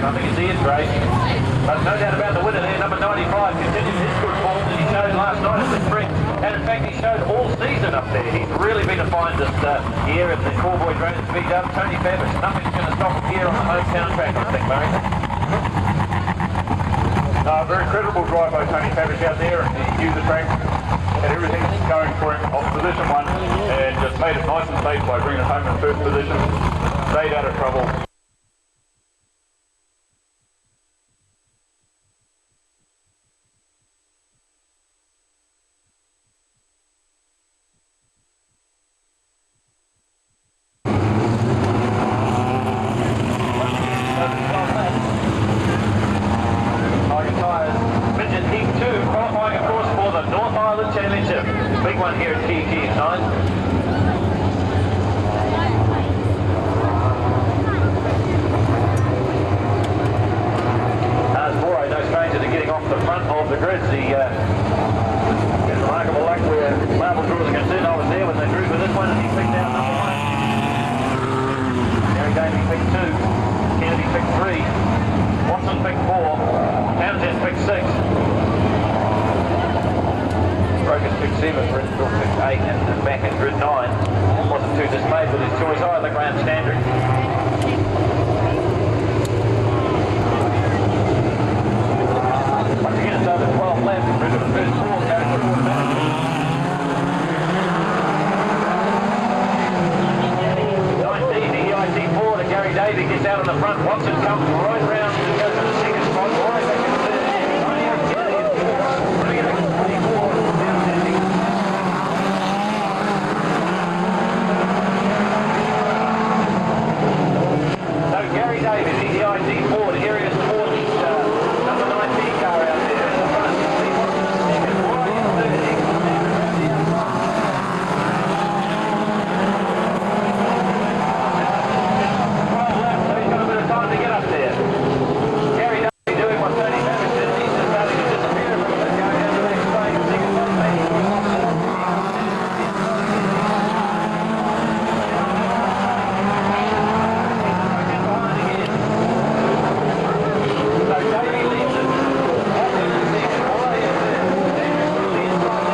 I think it's Ian's race. But no doubt about the winner there, number 95, continues his good form that he showed last night at the spring. And in fact, he showed all season up there. He's really been a find this year at the Cowboy Drain Speed Up. Tony Fabish, nothing's going to stop him here on the hometown track, I think, Murray. Very credible drive by Tony Fabish out there, and he used the track and everything going for him off position one, and just made it nice and safe by bringing it home in first position. Stayed out of trouble. MIdget Heat 2, qualifying of course for the North Island Championship. Big one here at Kihikihi tonight. As Bore, no stranger to getting off the front of the grids. He has remarkable luck where marble drawers are concerned. I was there when they drew for this one and he picked out number 1. Gary Davey picked 2. Kennedy picked 3. Watson picked 4. Townsend picked 6. Brokers picked 7. Brittenville picked 8. And back in grid 9. Wasn't too dismayed with his choice either, Graham Standard. Once again, it's over 12 laps. Rid of the first 4. Carried forward the back. 19, the EIT4 to Gary Davey gets out on the front. Watson comes right round and goes to the second spot. Right back into third. 98 Kennedy is 4. Bringing it to 24. Down Kennedy. So Gary Davey, the EIT4 to area sports, number 19 car out there in the front. Second, right in third. To get up there. Gary Davey doing what Tony Fabish did. He's just starting to disappear from it. Going down the next lane. Second one, maybe. So Davey leaves it. Watson is second. Right in there. Dangerous from the inside now.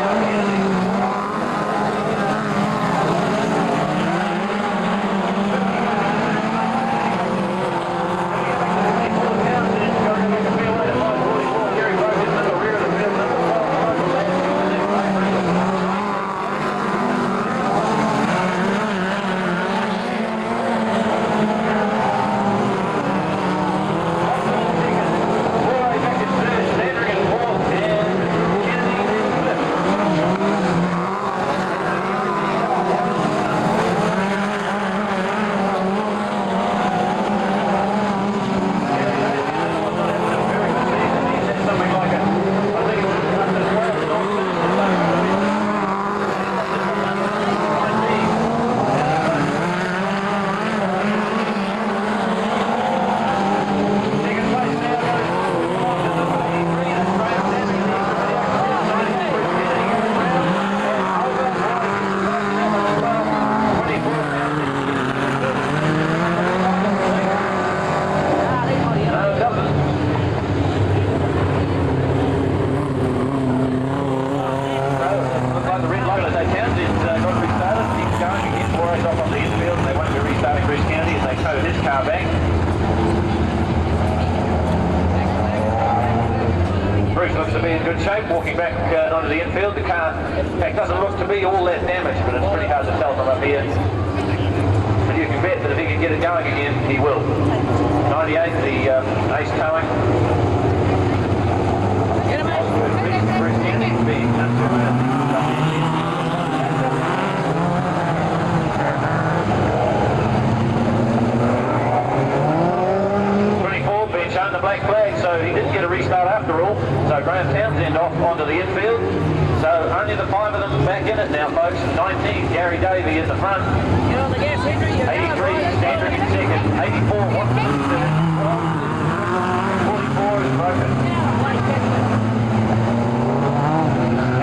Kennedy. Bruce looks to be in good shape, walking back onto the infield. The car, in fact, doesn't look to be all that damaged, but it's pretty hard to tell from up here. But you can bet that if he can get it going again, he will. 98, the ace towing. Get him out. Bruce Kennedy to be shown the black flag, so he didn't get a restart after all. So Graham Townsend off onto the infield. So only the 5 of them back in it now, folks. 19, Gary Davey in the front. Get on the gas, Henry. 83, Standard in second. 84, Watson in third. 44 is broken.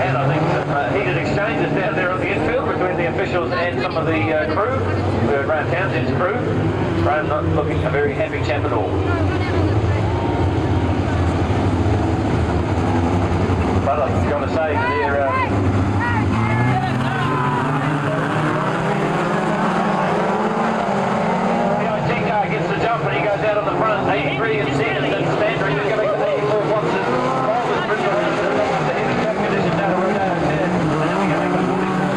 And I think some heated exchanges down there on the infield between the officials and some of the crew. Graham Townsend's crew. Graham not looking a very happy chap at all. But I've got to say, they're... gets the jump and he goes out on the front, 83 and second, and Standard is going to 84 Watson. Ball is Bristol around the heavy track condition down to Rodeo 10, and then we go back to 44.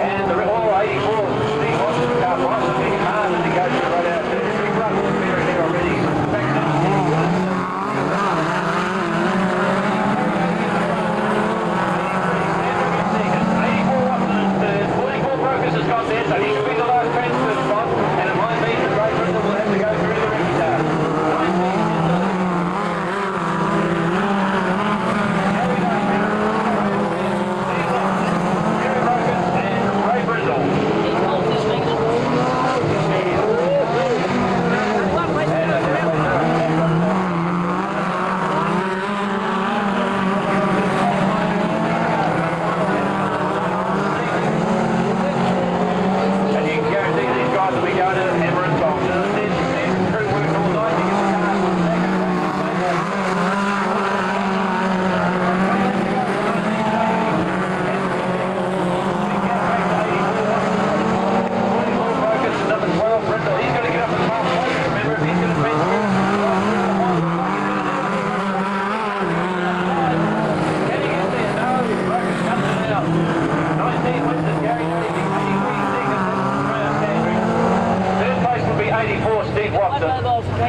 And the all 84, Steve Watson's car price is getting hard as he goes to Rodeo 10. He runs the mirror here already. Back to the has got there, so he could be the last transfer spot, and it might mean that Ray Brindle will have to go through to the Ricky Dale. Gary Brokers and Ray Brindle.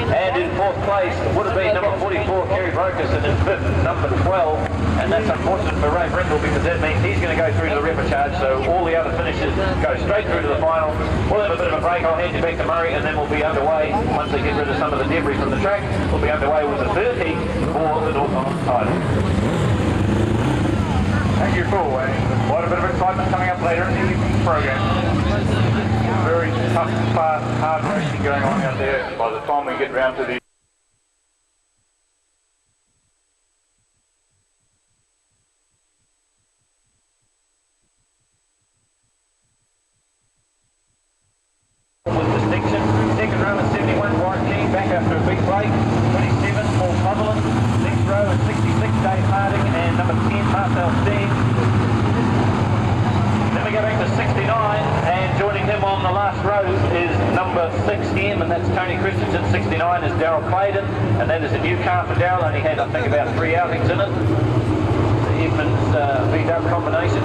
And in fourth place would have been number 44, Kerry Brokus, and in fifth, number 12. And that's unfortunate for Ray Brindle because that means he's going to go through to the repechage. So all the other finishers go straight through to the final. We'll have a bit of a break. I'll hand you back to Murray, and then we'll be underway. Once they get rid of some of the debris from the track, we'll be underway with the third heat for the North Island title. Thank you, Paul. There's quite a bit of excitement coming up later in the program. Very tough, fast, hard racing going on out there. By the time we get round to the with distinction, second row at 71, Warren King, back after a big break. 27, Paul Sutherland. Next row at 66, Dave Harding, and number 10, Marcel Steen. Then we go back to 69, and joining him on the last row is number 6M, and that's Tony Christensen. 69 is Darryl Clayton, and that is a new car for Darryl. Only had, I think, about 3 outings in it. The Edmonds V-Dub combination.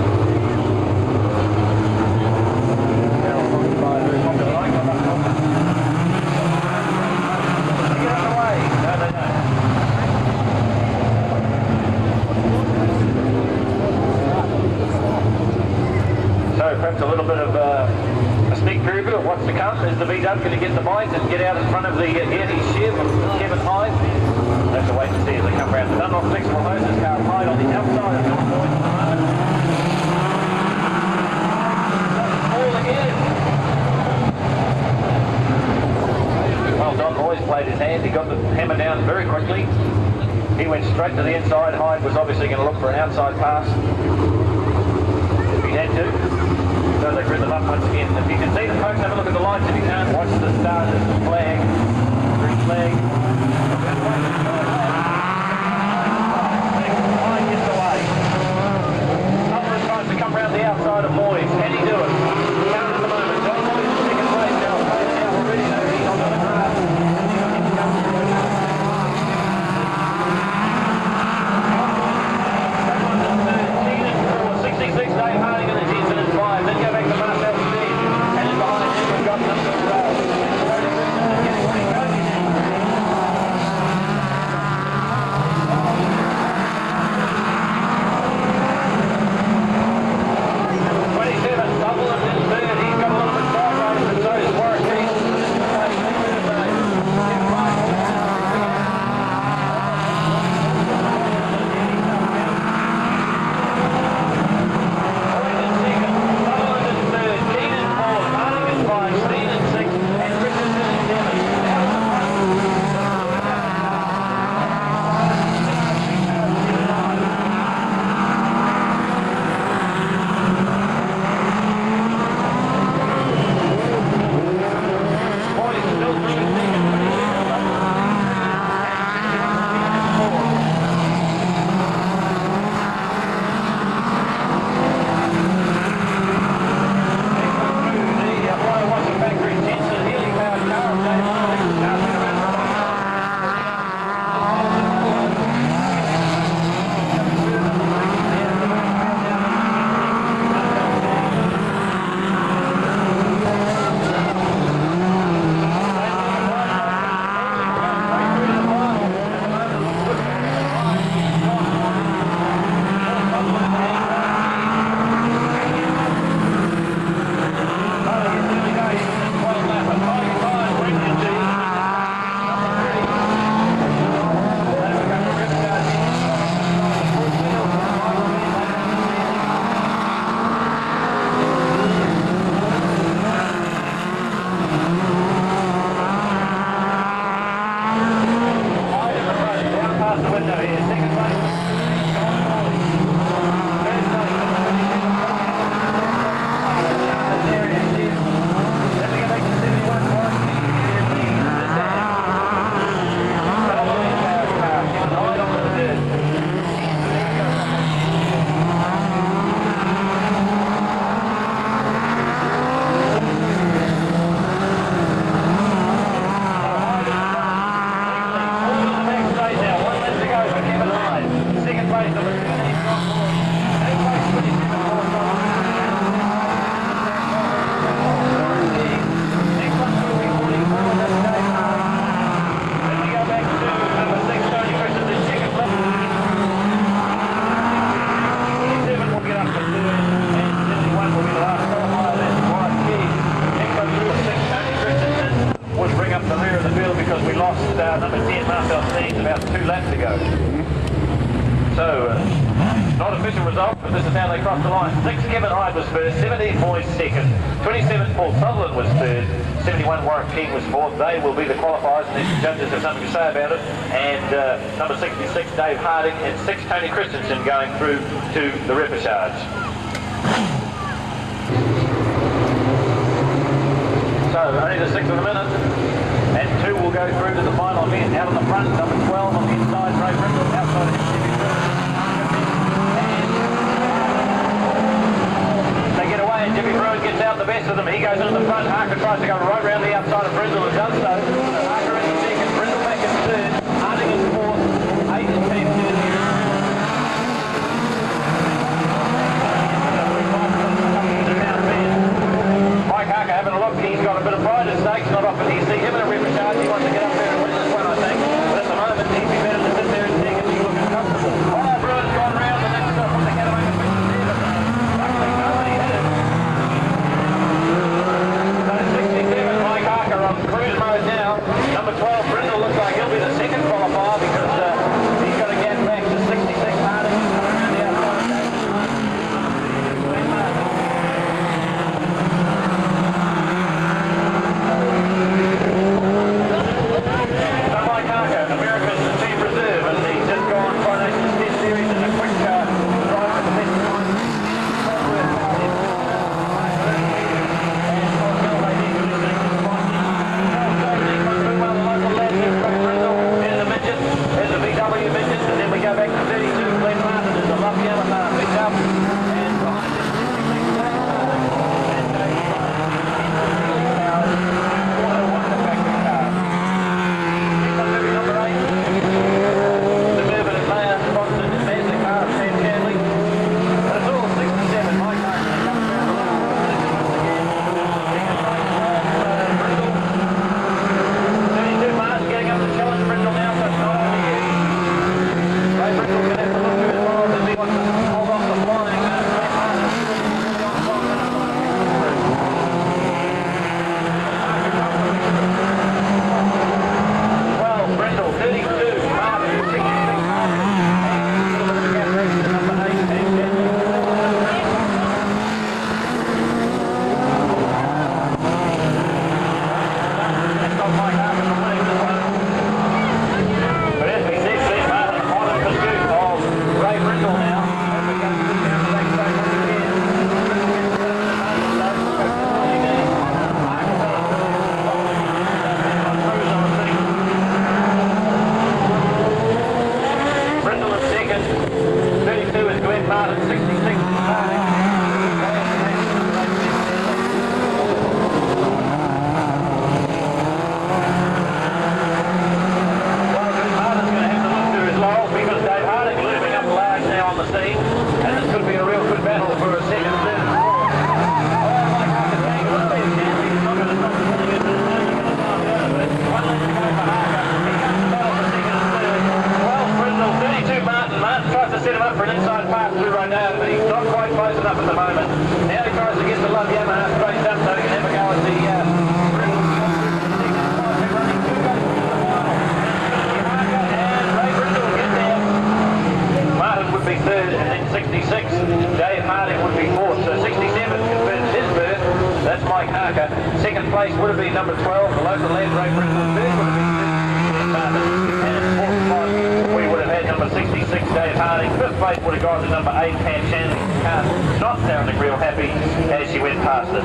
So perhaps a little bit of a sneak preview of what's to come. Is the V-Dub going to get the bite and get out in front of the Yeti Chev of Kevin Hyde? We'll have to wait and see as they come round. The Dunlop flexible hoses, car Hyde on the outside of Don Boyd at the moment. All again. Well, Don Boyd played his hand. He got the hammer down very quickly. He went straight to the inside. Hyde was obviously going to look for an outside pass if he had to. So they've rid them up once again. If you can see the folks, have a look at the lights. If you can't, watch the start of the flag. Green flag. Hyde gets away. Sutherland tries to come round the outside of Boyd. Can he do it? He can't at the moment. John Boyd in second place now. Playing it out already. He's on the grass. Dave Harding and the Jensen in 5. Then go back to Marcel Steve. And in behind him we've got number 12. So, not official result, but this is how they crossed the line. 6 Kevin Hyde was first, 17 Boyd second, 27 Paul Sutherland was third, 71 Warwick King was fourth. They will be the qualifiers, and the judges have something to say about it. And number 66 Dave Harding and 6 Tony Christensen going through to the repechage. So only the 6th of a minute, and 2 will go through to the final event. Out on the front, number 12 on the inside, Ray Brindle, outside of him, Jimmy Bruin gets out the best of them. He goes into the front. Harker tries to go right round the outside of Brindle and does so. Harker in second. Brindle back in third. Harding in fourth. 8 and 10. Mike Harker having a look. He's got a bit of pride at stake. Not often you see him in a repechage. He wants to get up there and win this one, I think. But at the moment, he'd be better to sit there and see if he's looking comfortable. Oh, Bruin's gone round the next stop from the Cataway. Luckily, nobody hit it. On cruise mode now. Number 12 Brindle looks like he'll be the second qualifier because he's got to get back to 66 Harding around the outside. So Mike Harker, America's chief reserve, and he's just gone Coronation Test Series in a quick drive with the best time. There's a VW Midget, and then we go back to 32. Glenn Martin is a love Yamaha picked up, and behind him, number 8. Suburban and Mayer, Boston, and there's the car of Sam Shanley. But it's all 67. Mike Harker comes around the line. 32 Martin getting up the challenge. Brindle now, so it's not only you. Ray Brindle's going to have to look to his balls if he wants to hold off the flying. Well, Brindle, 32, Martin, 66, and a little bit of gap race to number 8, that's not Mike Harker from winning this one. But as we see, Glenn Martin on the pursuit of Ray Brindle now. As we go through down the back straight once again. Brindle in second. 32 is Glenn Martin. 66 is Harding. Because Dave Harding looming up large now on the scene, and this could be a real good battle for a second, third, and fourth. Oh, Mike Harker's getting a little bit of chance. He's not going to stop pulling it, but he's going to find out of it. 1 left to go for Harker. He comes to battle for second and third. 12 Brindle, 32 Martin. Martin tries to set him up for an inside pass through right now, but he's not quite close enough at the moment. Now he tries to get the Love Yamaha straight up so he can have a go at the Brindle. Running 2 goes to the final. Harker and Ray Brindle get there. Martin would be third, and then 66. Dave Harding would be fourth. So 67 confirms his berth. That's Mike Harker. Second place would have been number 12, the local lad Ray Brindle. Third would have been Martin. And in fourth spot, we would have had number 66, Dave Harding. Fifth place would have gone to number 8, Pam Shanley. Not sounding real happy as she went past it.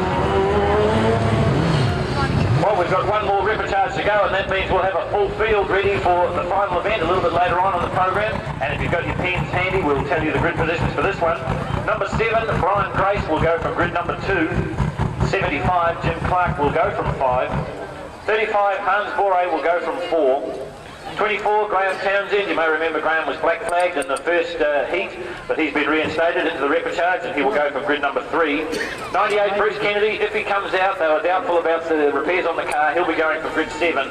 Well, we've got one more repechage to go, and that means we'll have a full field ready for the final event a little bit later on the program. And if you've got your pens handy, we'll tell you the grid positions for this one. Number 7, Brian Grace will go from grid number 2. 75, Jim Clark will go from 5. 35, Hans Boré will go from 4. 24, Graham Townsend. You may remember Graham was black flagged in the first heat, but he's been reinstated into the repechage, and he will go from grid number 3. 98, Bruce Kennedy. If he comes out, they were doubtful about the repairs on the car. He'll be going from grid 7.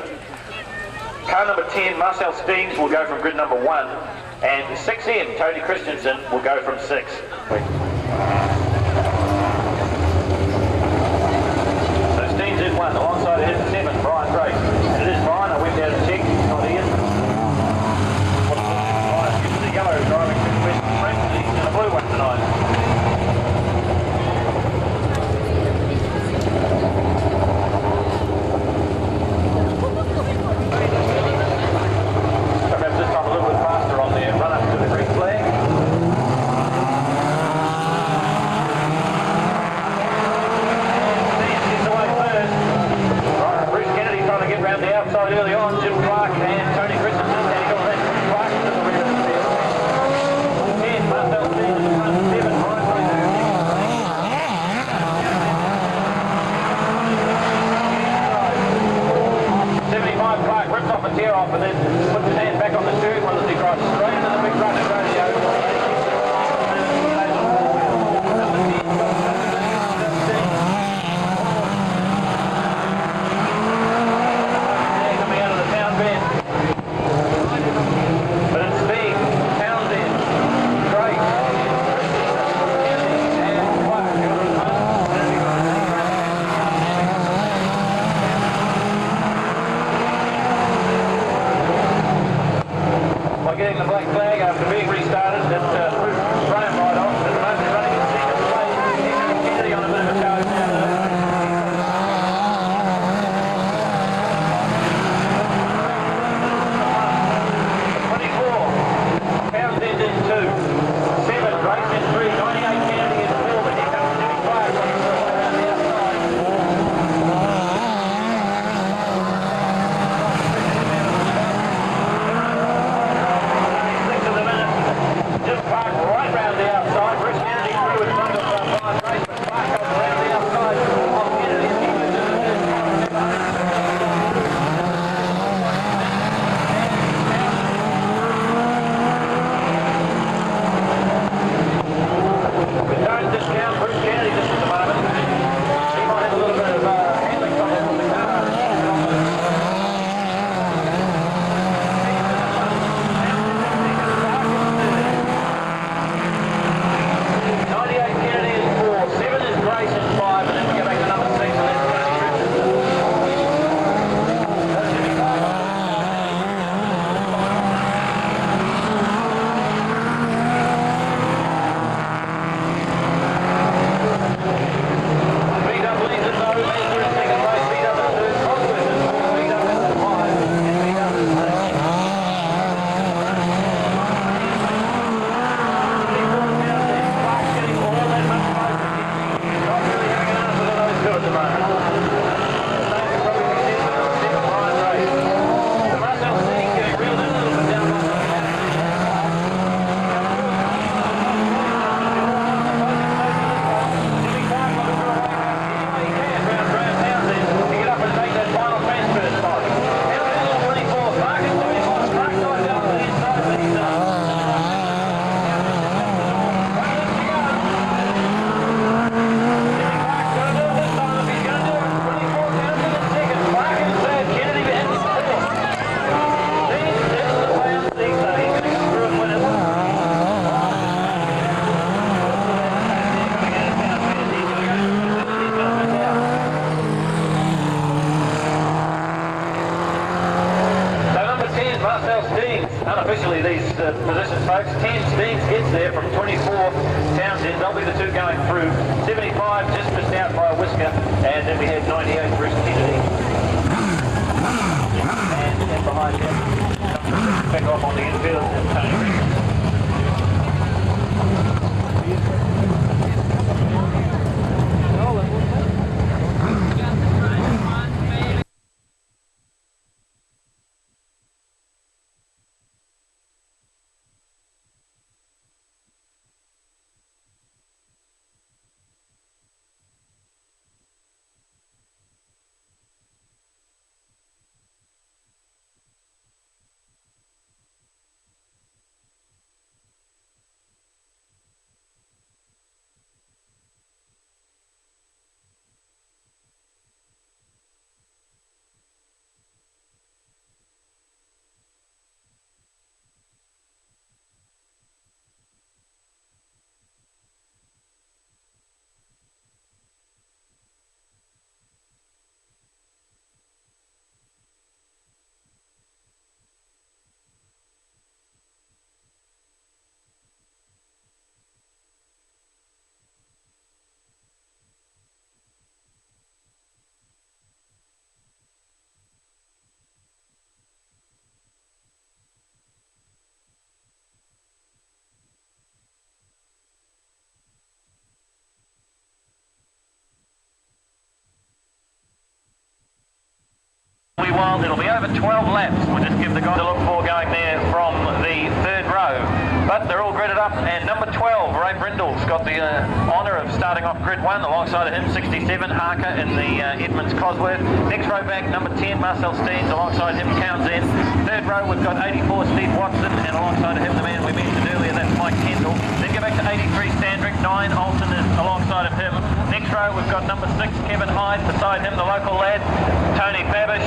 Car number 10, Marcel Steens, will go from grid number 1. And 6M, Tony Christensen, will go from 6. So Steens in 1, alongside of him 7, Brian Grace. And it is Brian. I went down to check. He's not here. What's the yellow driving? track tonight. So perhaps this time a little bit faster on the run up to the green flag. He's away first. Right, Bruce Kennedy trying to get round the outside early on. Jim Clark and Tony Christensen standing on that. Clark to the rear of the field. 10, Marcel Stevens in front of 7. Ryan Fraser. 75 Clark rips off a tear off and then puts his hand back on the steering wheel as he drives straight into the big run and rodeo. Coming out of the town bend. But it's big, Townsend, great. And Clark. By getting the black flag after being restarted, it moved Graham right off. At the moment, they're running in second place. Kennedy on a bit of a charge now, though. 24, Townsend in 2. 7, Grace in 3. 98, Kennedy in 4. But here comes Jimmy Clark running all the way around the outside. Jim Clark right round the outside. Bruce Kennedy through in front of Brian Grace, but Clark goes around the outside of Kennedy as he moves into the first But don't discount Bruce Kennedy just at the moment. He might have a little bit of handling problems with the car. 98 Kennedy is 4, 7 is Grace is 5, and then we go back to number 6, and then Tony Christensen. That's Jimmy Clark. VW leads it though, Mansler in second place, VW in 2, Cosworth in 4, VW in 5, and VW in 6. Unofficially, these positions, folks. 10 Steens gets there from 24 Townsend. They'll be the two going through. 75 just missed out by a whisker. And then we had 98 Bruce Kennedy. And behind him, back off on the infield, and Tony Christensen. While it'll be over 12 laps. We'll just give the guy to look for going there from the third row. But they're all gridded up, and number 12, Ray Brindle's got the honour of starting off grid 1. Alongside of him, 67, Harker in the Edmonds Cosworth. Next row back, number 10, Marcel Steens. Alongside him, Townsend. Third row, we've got 84, Steve Watson, and alongside of him, the man we mentioned earlier, that's Mike Kendall. Then go back to 83, Standrick. 9, Alton is alongside of him. Next row, we've got number 6, Kevin Hyde. Beside him, the local lad, Tony Babish.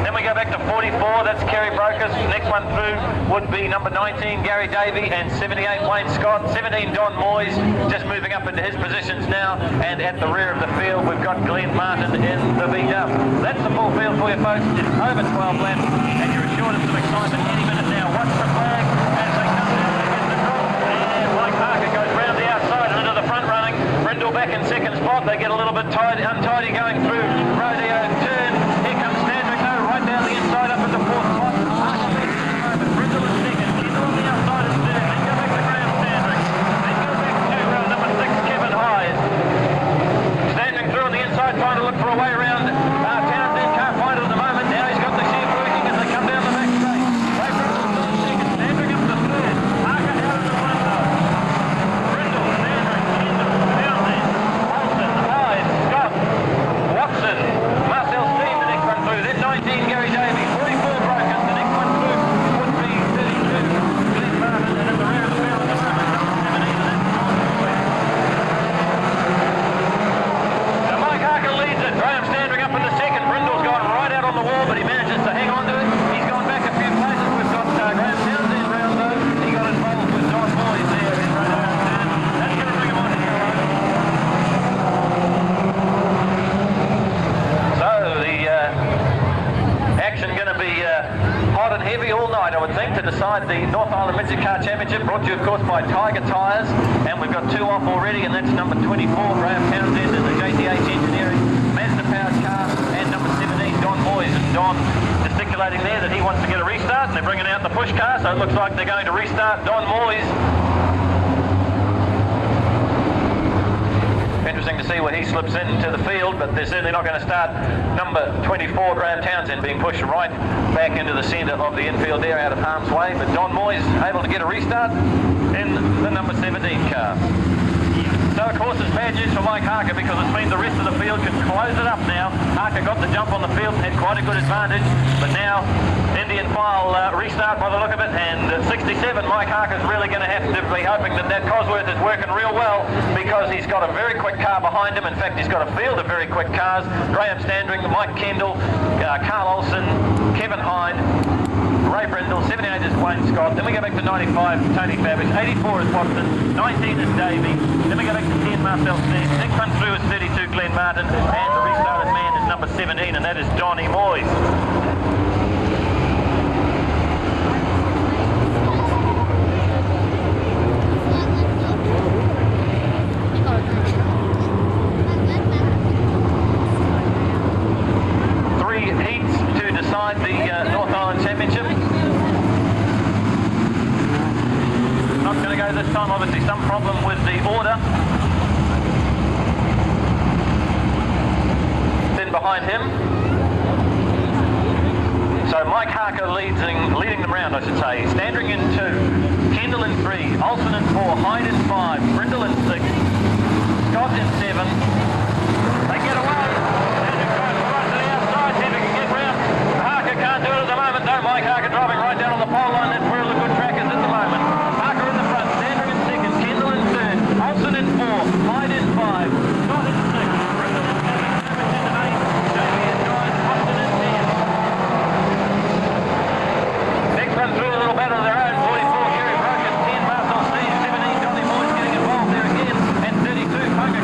Then we go back to 44, that's Kerry Brocus. Next one through would be number 19, Gary Davey, and 78, Wayne Scott. 17, Don Moyes, just moving up into his positions now. And at the rear of the field, we've got Glenn Martin in the V-Dub. That's the full field for you folks. It's over 12 laps, and you're assured of some excitement any minute now. Watch the flag as they come down against the drop. And Mike Harker goes round the outside and into the front running. Brindle back in second spot. They get a little bit untidy going through Rodeo turn. Here comes Standrick though, right down the inside up at the fourth spot. Harker leads at the moment. Brindle is second. Kendall on the outside is third. Then go back to Graham Standrick. Then go back to number 6, Kevin Hyde. Standing through on the inside, trying to look for a way around. Townsend can't find it at the moment. Now he's got the sheep working as they come down the back straight. Ray Brindle's on second. Standrick up to third. Harker out of the front though. Brindle, Standrick, Kendall, Townsend, Olsen, Hyde, Scott, Watson, Marcel Stein, the next one through. Then 19, Gary Davey. 44, Broken. The next one through would be 32, Glenn Martin. And at the rear of the field at the moment, 17, and that's now Mike Harker leads it. Graham Standrick up in the second. Brindle's gone right out on the wall, but he manages to hang on to it. He's gone back a few places. We've got Graham Townsend round though. He got involved with Don Moyes there in Rodeo turn. That's going to bring him on here. So the action going to be hot and heavy all night, I would think, to decide the North Island Midget Car Championship, brought to you of course by Tiger Tyres. And we've got 2 off already, and that's number 24, Graham Townsend in the JTH Engineering Mazda powered car, and number 17, Don Moyes. And Don gesticulating there that he wants to get a restart, and they're bringing out the push car, so it looks like they're going to restart Don Moyes. Interesting to see where he slips into the field, but they're certainly not going to start number 24, Graham Townsend, being pushed right back into the centre of the infield there out of harm's way. But Don Moyes able to get a restart in the number 17 car. So of course it's bad news for Mike Harker, because it means the rest of the field can close it up now. Harker got the jump on the field and had quite a good advantage, but now Indian file restart by the look of it, and 67, Mike Harker's really going to have to be hoping that that Cosworth is working real well, because he's got a very quick car behind him. In fact, he's got a field of very quick cars. Graham Standring, Mike Kendall, Carl Olsen, Kevin Hyde, Ray Brindle, 78 is Wayne Scott. Then we go back to 95, Tony Babish. 84 is Watson. 19 is Davey. Then we go back to 10, Marcel Stein. Next one through is 32, Glenn Martin. And the restarted man is number 17, and that is Donnie Moyes. The North Island Championship. Not going to go this time, obviously some problem with the order. Then behind him. So Mike Harker leading them round, I should say. Standring in 2, Kendall in 3, Olsen in 4, Hyde in 5, Brindle in 6, Scott in 7. They get away. Can't do it at the moment though. Mike Harker driving right down on the pole line. That's where the good track is at the moment. Harker in the front, Standring in 2nd, Kendall in 3rd, Olsen in 4, Hyde in 5, Scott in 6, Brindle in 7, Babish in 8, Davey in 9, Watson in 10. Next one through a little better of their own. 44, Kerry Broken, 10, Marcel Stein, 17, Donnie Moyes getting involved there again, and 32, Poker.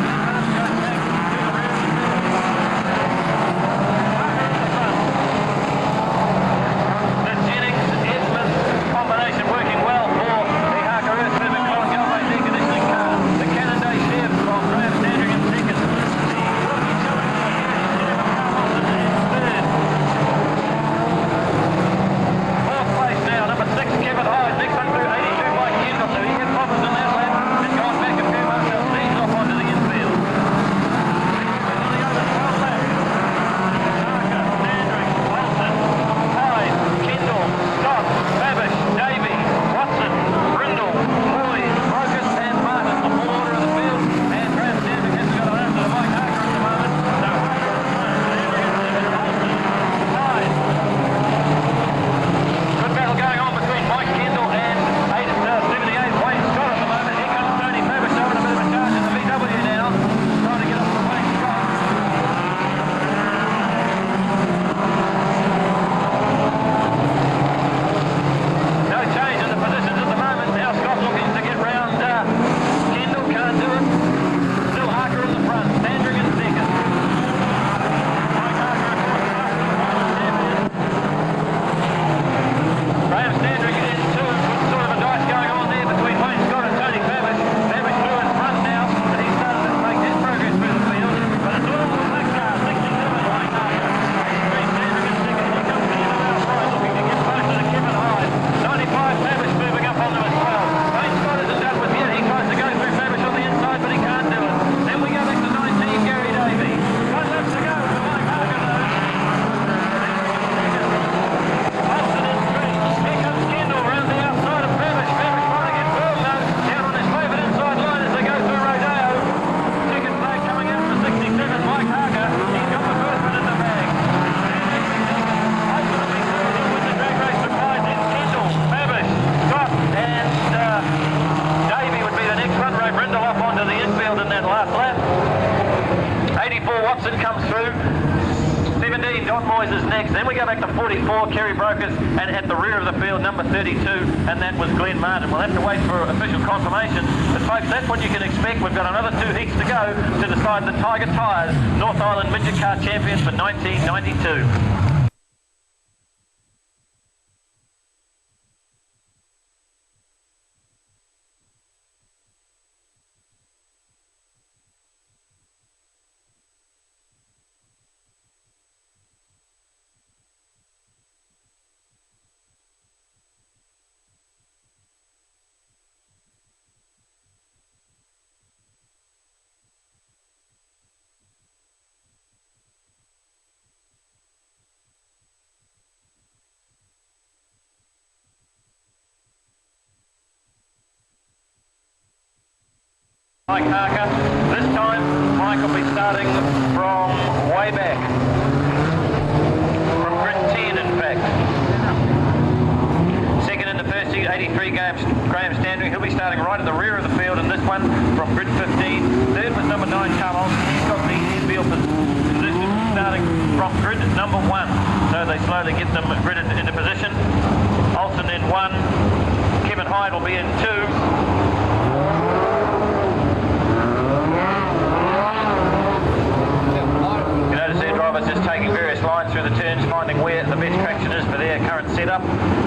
Watson comes through. 17, Don Moyes is next. Then we go back to 44, Kerry Brokers, and at the rear of the field, number 32, and that was Glenn Martin. We'll have to wait for official confirmation. But folks, that's what you can expect. We've got another 2 heats to go to decide the Tiger Tyres North Island Midget Car Champions for 1992. Mike Harker. This time, Mike will be starting from way back. From grid 10, in fact. Second in the first heat, 83, Graham Standing. He'll be starting right at the rear of the field in this one from grid 15. Third was number 9, Carl Olsen. He's got the infield position starting from grid number 1. So they slowly get them gridded into position. Olsen in 1. Kevin Hyde will be in 2. Drivers just taking various lines through the turns, finding where the best traction is for their current setup.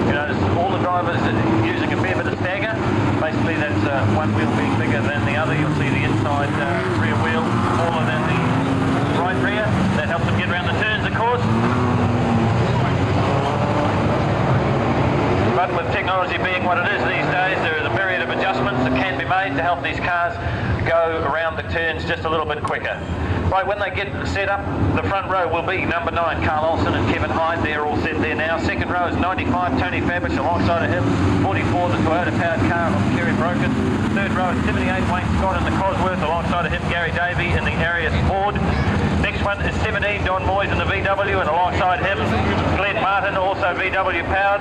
You notice all the drivers using a fair bit of stagger. Basically that's one wheel being bigger than the other. You'll see the inside rear wheel smaller than the right rear. That helps them get around the turns, of course. But with technology being what it is these days, there is a myriad of adjustments that can be made to help these cars go around the turns just a little bit quicker. Right, when they get set up, the front row will be number 9, Carl Olsen and Kevin Hyde. They're all set there now. Second row is 95, Tony Fabish alongside of him. 44, the Toyota powered car of Kerry Broken. Third row is 78, Wayne Scott in the Cosworth. Alongside of him, Gary Davey in the Arius Ford. Next one is 17, Don Moyes in the VW, and alongside him, Glenn Martin, also VW powered.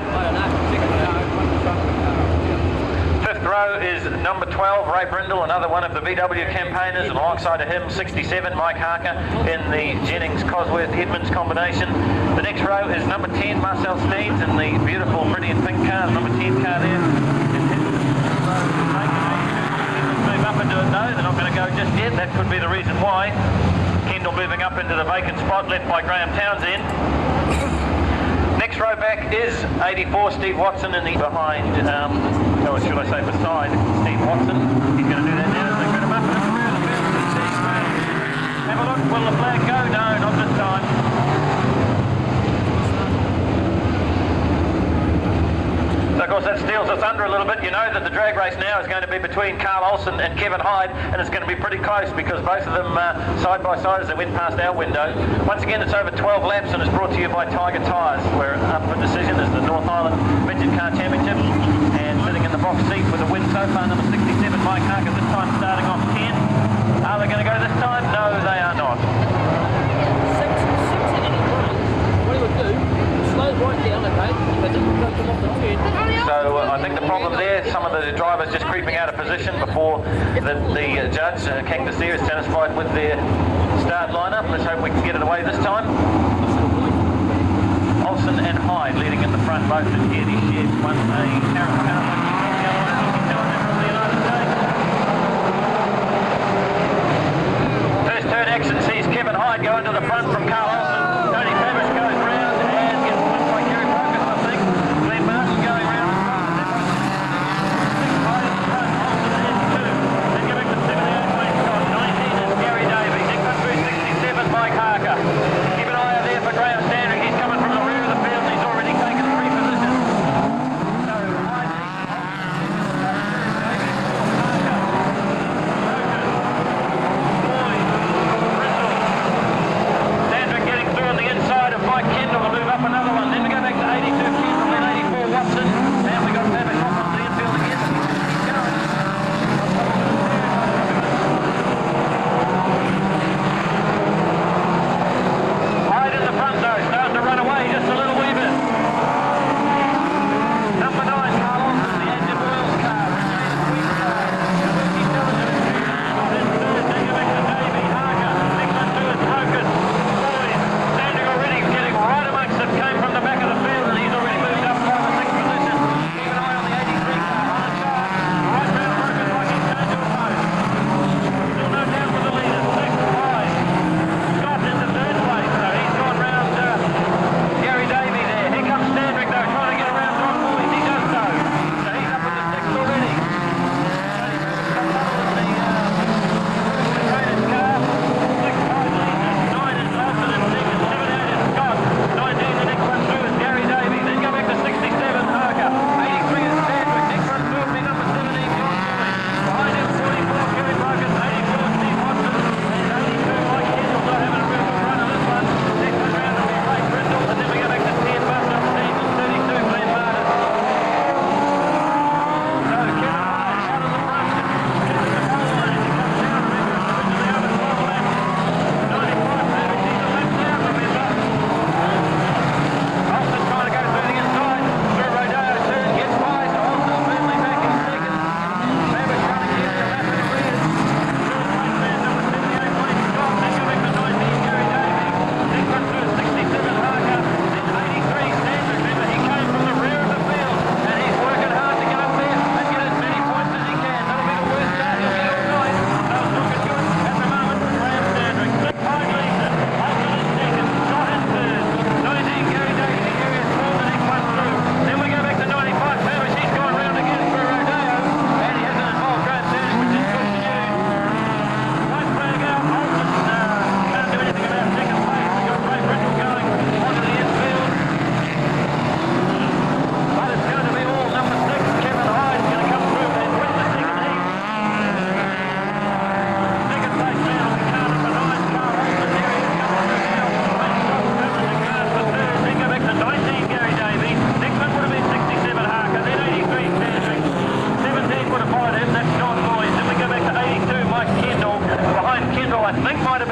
Fifth row is number 12, Ray Brindle, another one of the VW campaigners, and alongside of him, 67, Mike Harker in the Jennings Cosworth Edmonds combination. The next row is number 10, Marcel Steens in the beautiful Meridian pink car, number 10 car there. Move up into it, no, they're not going to go just yet. That could be the reason why. Kendall moving up into the vacant spot left by Graham Townsend. Next row back is 84, Steve Watson in the behind, or should I say beside Steve Watson. He's going to do that now as they put him up. Have a look, will the flag go? No, not this time. So of course that steals us under a little bit. You know that the drag race now is going to be between Carl Olsen and Kevin Hyde, and it's going to be pretty close because both of them side by side as they went past our window. Once again, it's over 12 laps and it's brought to you by Tiger Tyres. We're up for decision as the North Island Midget Car Championship, and sitting in the box seat with a win so far, number 67, Mike Harker, this time starting off 10. Are they going to go this time? No, they are not. What he would do, slow right down, okay, but just come off the turn. So I think the problem there, some of the drivers just creeping out of position before the judge, Cactus there, is satisfied with their start lineup. Let's hope we can get it away this time. Olsen and Hyde leading in the front, both in here, these sheds. One a Karen Power, the other one from the United States. First turn exit sees Kevin Hyde go into the front from Carl Olsen. Tony Fabish goes round and gets won by Kerry Broken, I think. Glenn Martin going round. Mike Harker. Keep an eye out there for Graham Standing. He's coming from the rear of the field and he's already taken 3 positions. So, Sandrick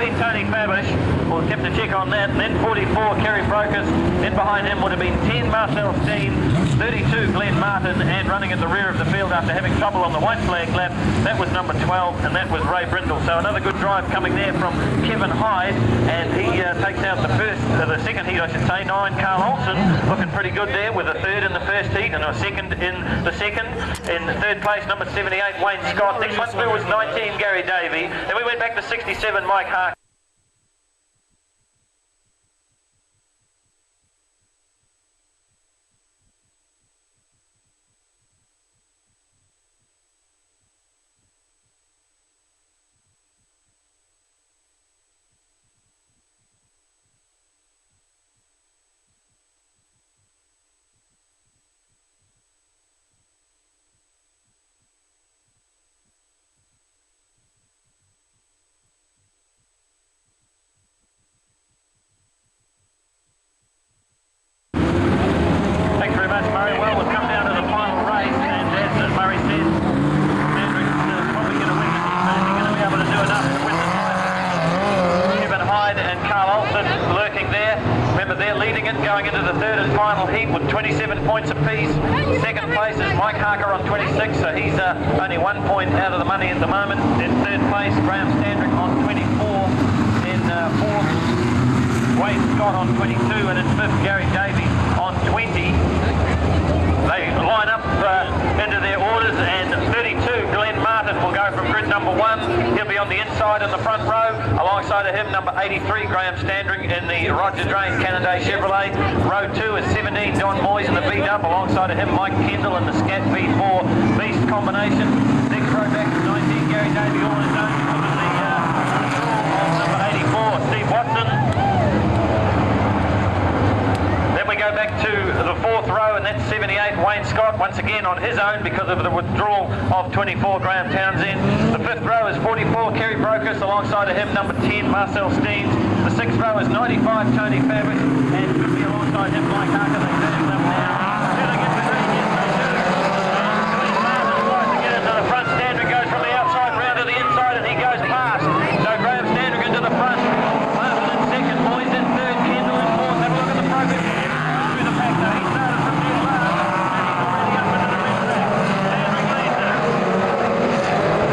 13, Tony Fabish. We'll have to check on that. And then 44, Kerry Brocus. Then behind him would have been 10, Marcel Steen. 32, Glenn Martin. And running at the rear of the field after having trouble on the white flag lap, that was number 12, and that was Ray Brindle. So another good drive coming there from Kevin Hyde. And he takes out the second heat, I should say. 9, Carl Olsen, looking pretty good there with a third in the first heat and a second in the second. In third place, number 78, Wayne Scott. Next one through was 19, Gary Davey. Then we went back to 67, Mike Harker. Murray. Well, we've come down to the final race, and as Murray said, Hendrick's probably going to win this, but is he going to be able to do enough to win this? Kevin Hyde and Carl Olsen lurking there. Remember, they're leading it, going into the third and final heat with 27 points apiece. Second place is Mike Harker on 26, so he's only 1 point out of the money at the moment. In third place, Graham Standrick on 24. In fourth, Wayne Scott on 22, and in fifth, Gary Davey on 20. They line up into their orders, and 32, Glenn Martin, will go from grid number 1. He'll be on the inside in the front row. Alongside of him, number 83, Graham Standring in the Roger Drain Canada Chevrolet. Row 2 is 17, Don Moyes in the beat-up. Alongside of him, Mike Kendall in the Scat V4 Beast combination. Next row back is 19, Gary Davey, all his own because of the number 84, Steve Watson. We go back to the fourth row, and that's 78, Wayne Scott, once again on his own because of the withdrawal of 24, Graham Townsend. The fifth row is 44, Kerry Brocus, alongside of him, number 10, Marcel Steens. The sixth row is 95, Tony Fabish, and could be alongside him, Mike Harker. They turn them now. Do they get the green? Yes, they do. Glenn Martin tries to get into the front. Standard goes from the outside round to the inside, and he goes past. So Graham Standard into the front. Martin in second, Moyes in third, Kendall in fourth. Have a look at the progress.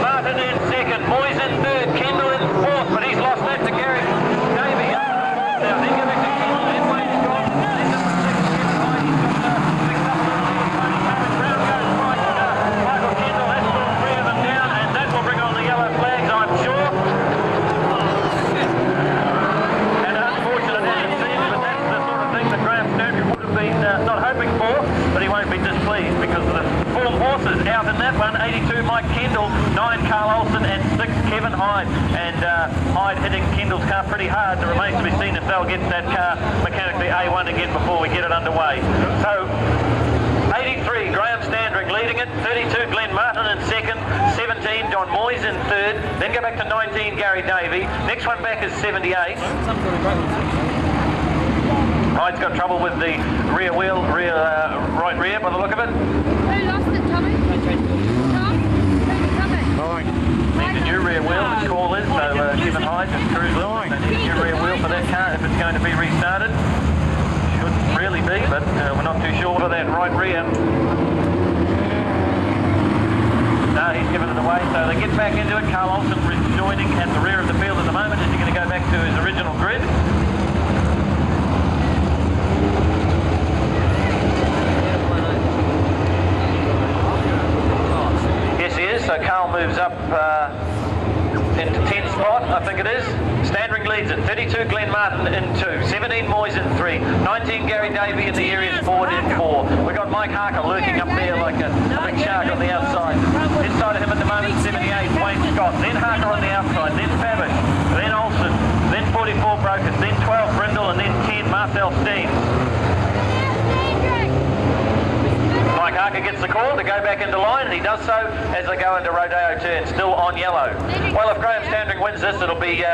Martin in second, Moyes in third, Kendall in fourth, but he's lost that to Gary Davey. Now then go back to Kendall and Wayne Scott. Then number 6, Kevin Hyde, he's got picked up the Tony Fabish. Round goes right to Michael Kendall. That's all 3 of them down, and that will bring on the yellow flags, I'm sure. And unfortunate as it seems, but that's the sort of thing that Graham Sturgeon would have been not hoping for, but he won't be displeased because of the form horses out in that one. 82, Mike Kendall, 9, Carl Olsen, and 6, Kevin Hyde. And Hyde hitting Kendall's car pretty hard. It remains to be seen if they'll get that car mechanically A1 again before we get it underway. So 83, Graham Standring leading it. 32, Glenn Martin in second. 17, Don Moyes in third. Then go back to 19, Gary Davey. Next one back is 78. Hyde's got trouble with the rear wheel, right rear by the look of it. Who lost it, Tommy? Tom? Who's coming? Needs a new rear wheel, the call is, so Kevin Hyde just cruise along. They need a new rear wheel for that car if it's going to be restarted. Shouldn't really be, but we're not too sure for that right rear. No, he's given it away, so they get back into it. Carl Olsen joining at the rear of the field at the moment. Is he going to go back to his original grid? Yes, he is. So Carl moves up into 10th spot, I think it is. Standring leads it. 32, Glenn Martin in 2. 17, Moyes in 3. 19, Gary Davey in the areas forward in 4. We've got Mike Harker lurking up there like a big shark on the outside. Inside of him at the moment, 78, Wayne Scott. Then Harker on the outside. Then Fabish. Then Olsen. Then 44, Brocus. Then 12, Brindle. And then 10, Marcel Steen. Mike Harker gets the call to go back into line, and he does so as they go into Rodeo turn, still on yellow. Well, if Graham Standring wins this, it'll be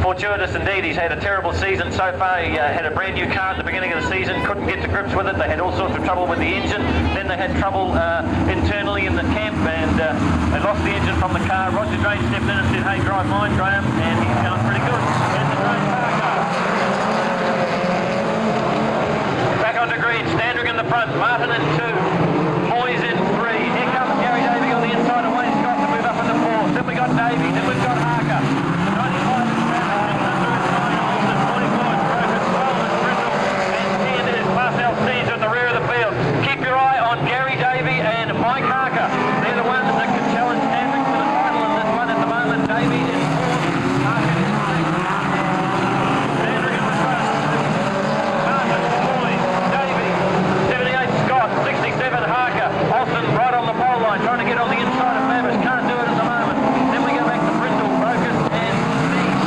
fortuitous indeed. He's had a terrible season so far. He had a brand new car at the beginning of the season, couldn't get to grips with it. They had all sorts of trouble with the engine. Then they had trouble internally in the camp, and they lost the engine from the car. Roger Drain stepped in and said, hey, drive mine, Graham, and he's going pretty good. front, Martin in 2, Moyes in 3. Here comes Gary Davey on the inside of Wayne Scott to move up into 4th. Then we got Davey, then we've got Harker. 95 is Olsen, 44 is Brokers, 12 is Brindle, and 10 is Marcel Steeds at the rear of the field. Keep your eye on Gary Davey and Mike Harker. They're the ones that can challenge Stanwick for the title in this one at the moment. Davey in 4th, Harker in 6th. Stanwick in the front. Martin, Moyes, Davey, 78 Scott, 67 Harker. Olsen right on the pole line, trying to get on the inside of Mavis. Can't do it at the moment. Then we go back to Brindle, Brokers, and Steeds.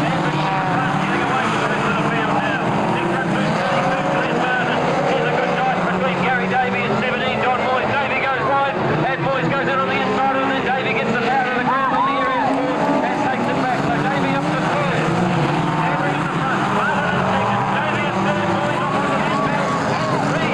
Stanwick in the front, getting away from the rest of the field now. Big front boost, 32, Glenn Martin. Here's a good dice between Gary Davey and 17, Don Moyes. Davey goes wide, and Moyes goes in on the inside, and then Davey gets the power of the ground on the area and takes it back. So Davey up to 3rd. Stanwick in the front, Martin in 2nd, Davey in 3rd, Moyes off on the infield. 3.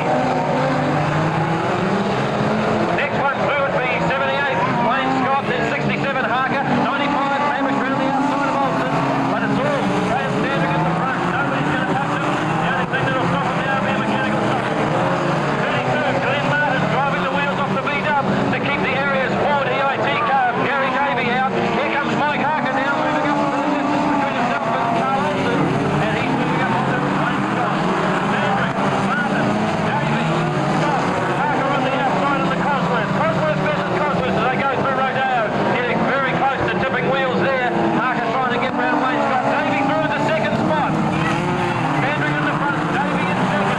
Next one through would be 78, Wayne Scott, then 67, Harker, 95, Hamish round the outside of Olsen, but it's all Graham Stanwick at the front. Nobody's going to touch him. The only thing that'll stop him now will be a mechanical stop. 32, Glenn Martin driving the wheels off the V-dub to keep the areas forward. EIT car, Gary Davey out. Here comes Mike Harker now, moving up to the distance between himself and Carl Olsen, and he's moving up onto Wayne Scott. Stanwick, Martin, Davey, Scott, Harker on the outside of the Cosworth. Cosworth versus Cosworth as they go through Rodeo, getting very close to tipping wheels there. Harker trying to get round Wayne Scott. Davey through in the 2nd spot. Stanwick in the front, Davey in 2nd.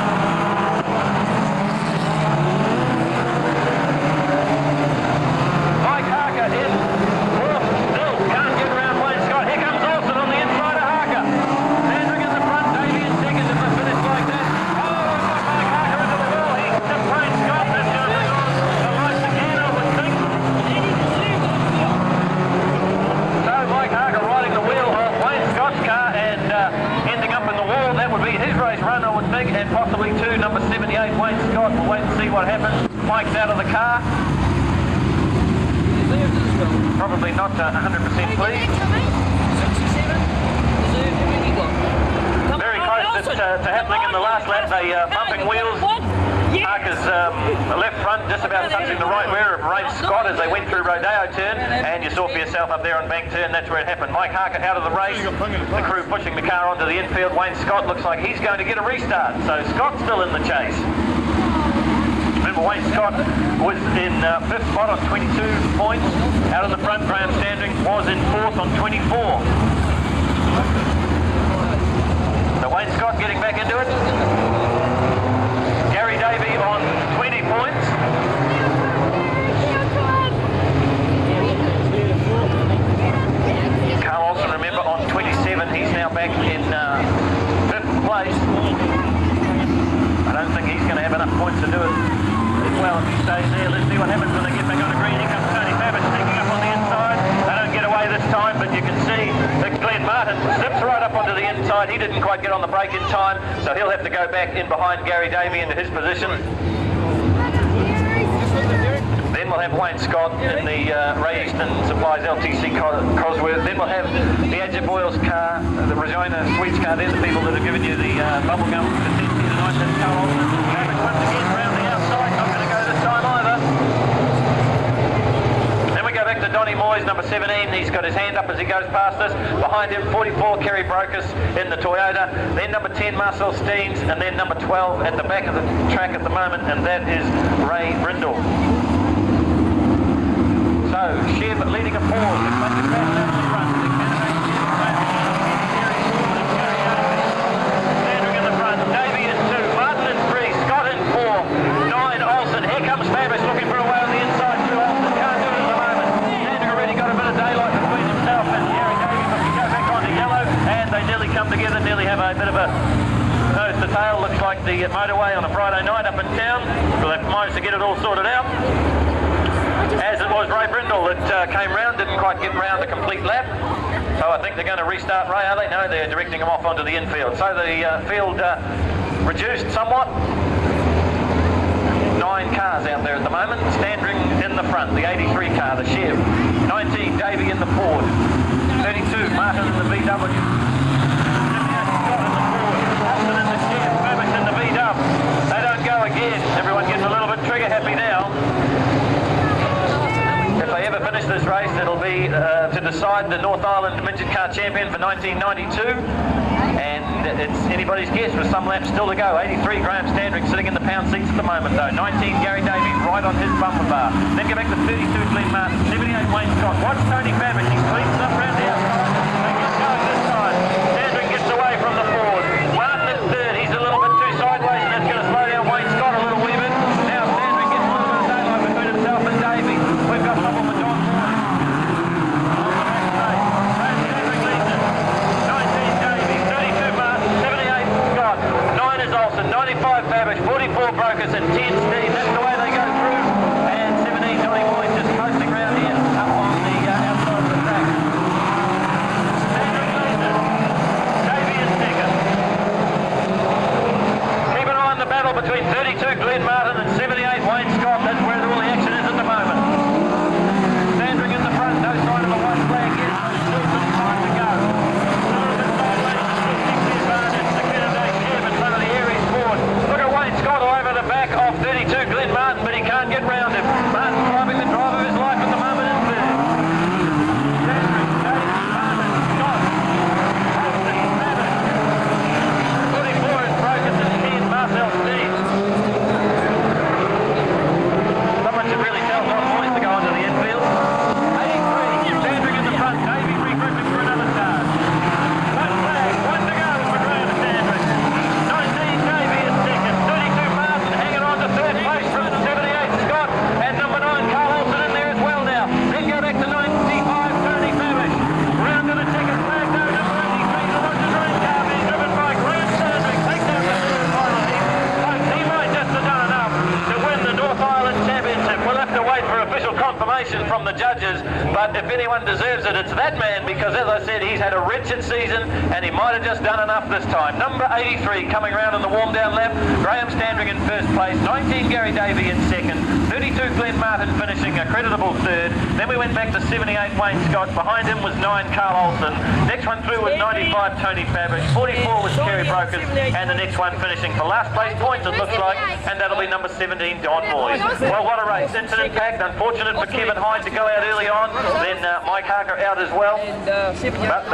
Mike Harker in 4th, still can't get around Wayne Scott. Here comes Olsen on the inside of Harker. Stanwick in the front, Davey in 2nd. If they finish like that, oh, we've got Mike Harker into the wall. He tipped Wayne Scott. That's going to bring on the lights again, I would think. So Mike Harker riding the wheel of Wayne Scott's car and ending up in the wall. That would be his race run, I would think, and possibly 2, number 78, Wayne Scott. We'll wait and see what happens. Mike's out of the car. Probably not 100% pleased. 67. Very close to happening in the last lap. They bumping wheels. Harker's left front just about touching the right rear of Wayne Scott as they went through Rodeo turn, and you saw for yourself up there on bank turn, that's where it happened. Mike Harker out of the race, the crew pushing the car onto the infield. Wayne Scott looks like he's going to get a restart, so Scott's still in the chase. Remember, Wayne Scott was in 5th spot on 22 points. Out in the front, Graham Standring was in 4th on 24. So Wayne Scott getting back into it. Gary Davey on 20 points. Carl Olsen, remember, on 27. He's now back in 5th place. I don't think he's going to have enough points to do it well if he stays there. Let's see what happens when they get back on the green. Here comes Tony Babbage sneaking up on the inside. They don't get away this time, but you can see that Glenn Martin slips right up onto the inside. He didn't quite get on the brake in time, so he'll have to go back in behind Gary Davey into his position. Then we'll have Wayne Scott in the Ray Easton Supplies LTC Cosworth. Then we'll have the Adjet Boyles car, the Regina Sweets car. They're the people that have given you the bubblegum intensity tonight. That's Carl Olsen. Babbage once again round the outside. Not going to go this time either. Then we go back to Donnie Moyes, number 17. He's got his hand up as he goes past us. Behind him, 44, Kerry Brocus in the Toyota. Then number 10, Marcel Steens. And then number 12 at the back of the track at the moment, and that is Ray Brindle. So, Chev leading a forward. Looks like the crowd down the front. Stanwick in the front. Davey in 2. Martin in 3. Scott in 4. 9, Olsen. Here comes Fabrice looking for a way on the inside. 2, Olsen. Can't do it at the moment. Stanwick already got a bit of daylight between himself and Gary Davey, but we go back onto yellow, and they nearly come together, nearly have a bit of a nose to tail. Looks like the motorway on a Friday night up in town. Well, they've managed to get it all sorted out. As it was Ray Brindle that came round, didn't quite get round a complete lap. So I think they're going to restart Ray, are they? No, they're directing him off onto the infield. So the field reduced somewhat. 9 cars out there at the moment. Standring in the front, the 83 car, the Chev. 19, Davey in the Ford. 32, Martin in the VW. 78, Scott in the Ford. Olsen in the Chev. Fabrice in the VW. They don't go again. to decide the North Island Midget Car Champion for 1992. And it's anybody's guess with some laps still to go. 83 Graham Standrick sitting in the pound seats at the moment though. 19 Gary Davey right on his bumper bar. Then go back to 32 Glenn Martin. 78 Wayne Scott. Watch Tony Babbage. He cleans up around the outside. They get going this time. Standrick gets away from the Ford. Martin is third. He's a little bit too sideways and that's going to slow down Wayne Scott a little wee bit. Now Standrick gets a little bit of daylight between himself and Davey. We've got someone with John Moore. Olsen, 95 Babbage, 44 Brokers and 10 Steve. That's the way they go through. And 17 Johnny Boyd just coasting around here up on the outside of the track. Standard leader. Davey is second. Keep an eye on the battle between 32 Glenn Martin and 78 Wayne Scott. That's where all the action is at the moment. Standard in the front, no sign of a white flag yet. Still some time to go. Look at Wayne Scott all over the back of 32 Glenn Martin, but he can't get round him. Martin driving the drive of his life at the moment in third. Standrick, Davey, Martin, Scott, Austin, Babbage. 44 is Brokers and 10 Marcel Steve. Someone should really tell John Boyce to go onto the infield. 83, Standrick in the front, Davey regrouping for another charge. One flag, one to go for Graham Standrick. 19 Davey is second, 32 Martin hanging on to third place from 78 Scott, and number 9 Carl Olsen in there as well now. Then go back to 95 Tony Babbage. Round to the ticket flag though, number 83 the Rogers Range car being driven by Graham Standrick. Takes out the third final. He might just have done enough to win the North Island Championship. We'll have to wait for official confirmation from the judges, but if anyone deserves it, it's that man, because as I said, he's had a wretched season and he might have just done enough this time. Number 83 coming round in the warm down lap, Graham Standrick in first place, 19 Gary Davey in second, 32 Glenn Martin finishing a creditable third. Then we went back to 78 Wayne Scott, behind him was 9 Carl Olsen, next one through was 95 Tony Babbage, 44 was Kerry Brokers, and the next one finishing for last place points it looks like, and that'll be number 17 Don Moyes. Well, what a race, incident packed, unfortunate for Kevin Hyde to go out early on, then Mike Harker out as well. But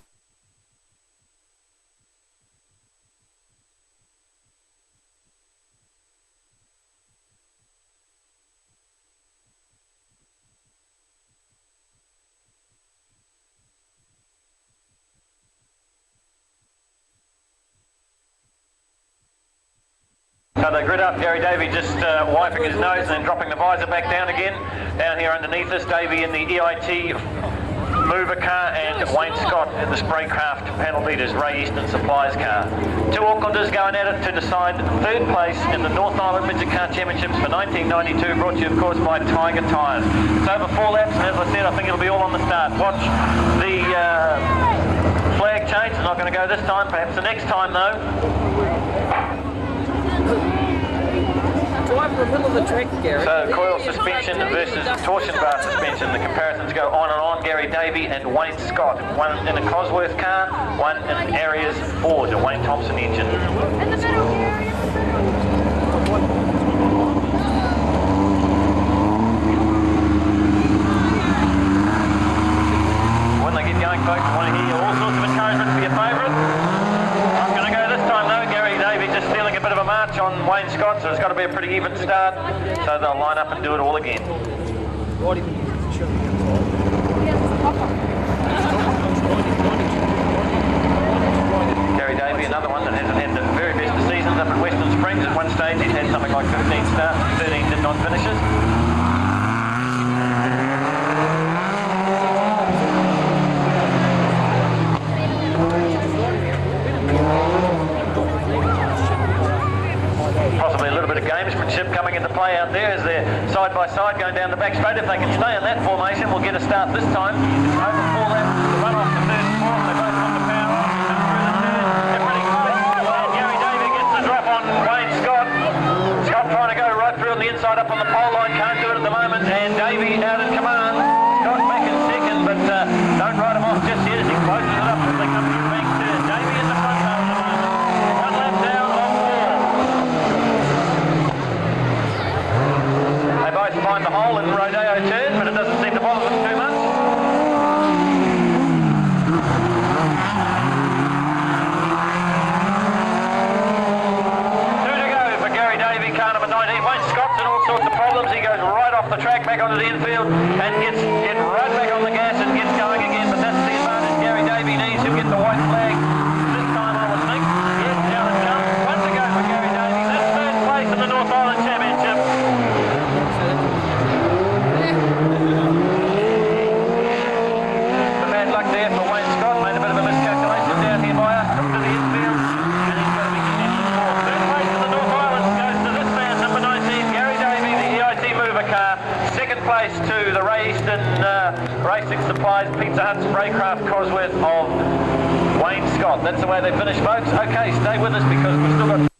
so they grid up, Gary Davey just wiping his nose and then dropping the visor back down again. Down here underneath us, Davey in the EIT mover car and Wayne Scott in the Spraycraft panel beaters Ray Easton Supplies car. Two Aucklanders going at it to decide third place in the North Island Midget Car Championships for 1992, brought to you of course by Tiger Tyres. It's over 4 laps and as I said, I think it'll be all on the start. Watch the flag change, it's not going to go this time, perhaps the next time though. Drive in the middle of the track, Gary. So coil suspension versus torsion bar suspension. The comparisons go on and on. Gary Davey and Wayne Scott. One in a Cosworth car, one in Arias Ford, a Wayne Thompson engine. In the middle. When they get going, folks, I want to hear all sorts of encouragement for your favourite. I'm going to go this time though. Gary Davey just stealing a bit of a march on Wayne Scott, so it's got to be a pretty even start. So they'll line up and do it all again. Gary Davey, another one that hasn't had the very best of seasons up at Western Springs. At one stage he's had something like 15 starts, 13 did not finishes. Possibly a little bit of gamesmanship coming into play out there as they're side by side going down the back straight. If they can stay in that formation, we'll get a start this time. It's over 4 laps, run off the first 4, they both want the power off, come through the turn, they're pretty close, and Gary Davey gets the drop on Wayne Scott. Scott trying to go right through on the inside up on the pole line, can't do it at the moment, and Davey out in command. Scott back in second, but don't ride him off just yet as he closes it up as they come to the bank turn. Davey in the front row at the moment. 1 lap down on 4. They both find the hole in Rodeo turn, but it doesn't seem to bother them too much. back onto the infield and gets right back on the gas and gets going again. But that's the advantage Gary Davey needs to get the white flag this time, I would think. Yes, down and down. One to go for Gary Davey. That's third place in the North Island Championship. The bad luck there for Wayne Scott. Made a bit of a miscalculation down here by us. Took to the infield. And he's going to be conditioned for third place in the North Island goes to this man, number 19, Gary Davey, the EIT mover car. Second place to the Ray Easton Racing Supplies Pizza Hut Spraycraft Cosworth of Wayne Scott. That's the way they finished, folks. Okay, stay with us because we've still got